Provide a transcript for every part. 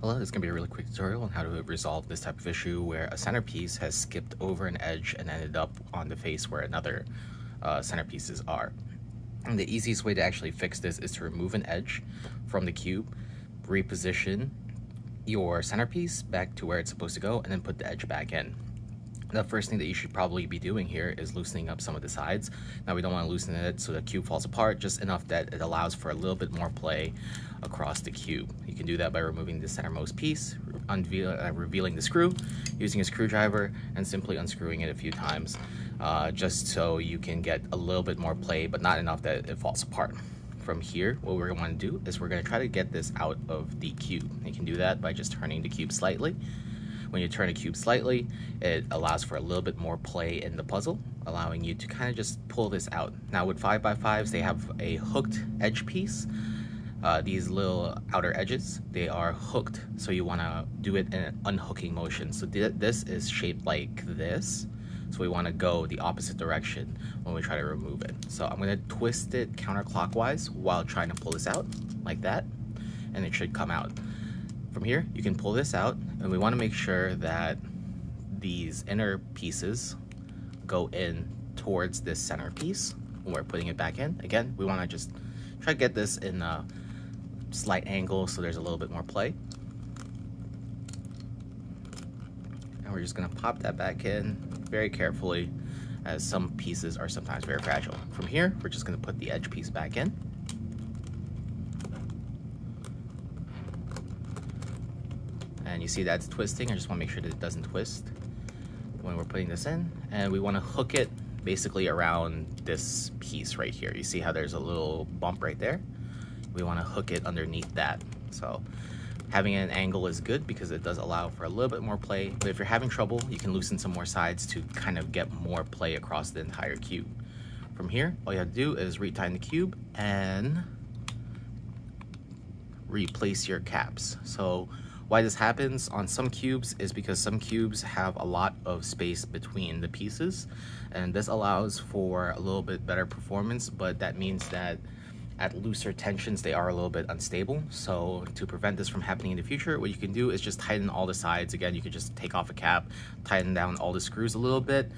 Hello, this is going to be a really quick tutorial on how to resolve this type of issue where a centerpiece has skipped over an edge and ended up on the face where another centerpieces are. And the easiest way to actually fix this is to remove an edge from the cube, reposition your centerpiece back to where it's supposed to go, and then put the edge back in. The first thing that you should probably be doing here is loosening up some of the sides. Now we don't want to loosen it so the cube falls apart, just enough that it allows for a little bit more play across the cube. You can do that by removing the centermost piece, revealing the screw, using a screwdriver, and simply unscrewing it a few times, just so you can get a little bit more play, but not enough that it falls apart. From here, what we're going to want to do is we're going to try to get this out of the cube. You can do that by just turning the cube slightly. When you turn a cube slightly, it allows for a little bit more play in the puzzle, allowing you to kind of just pull this out. Now with 5x5s, they have a hooked edge piece. These little outer edges, they are hooked, so you want to do it in an unhooking motion. So this is shaped like this, so we want to go the opposite direction when we try to remove it. So I'm going to twist it counterclockwise while trying to pull this out, like that, and it should come out. From here, you can pull this out, and we want to make sure that these inner pieces go in towards this center piece when we're putting it back in. Again, we want to just try to get this in a slight angle so there's a little bit more play. And we're just going to pop that back in very carefully, as some pieces are sometimes very fragile. From here, we're just going to put the edge piece back in. And you see that's twisting. I just want to make sure that it doesn't twist when we're putting this in. And we want to hook it basically around this piece right here. You see how there's a little bump right there? We want to hook it underneath that. So having an angle is good because it does allow for a little bit more play. But if you're having trouble, you can loosen some more sides to kind of get more play across the entire cube. From here, all you have to do is retighten the cube and replace your caps. So why this happens on some cubes is because some cubes have a lot of space between the pieces, and this allows for a little bit better performance, but that means that at looser tensions they are a little bit unstable. So to prevent this from happening in the future, what you can do is just tighten all the sides. Again, you could just take off a cap, tighten down all the screws a little bit,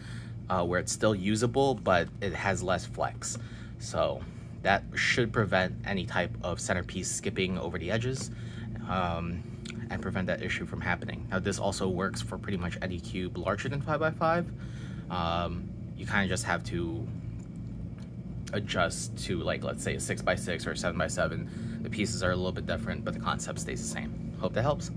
where it's still usable but it has less flex. So that should prevent any type of centerpiece skipping over the edges, and prevent that issue from happening. Now this also works for pretty much any cube larger than 5x5. You kind of just have to adjust to, like, let's say a 6x6 or a 7x7. The pieces are a little bit different, but the concept stays the same. Hope that helps.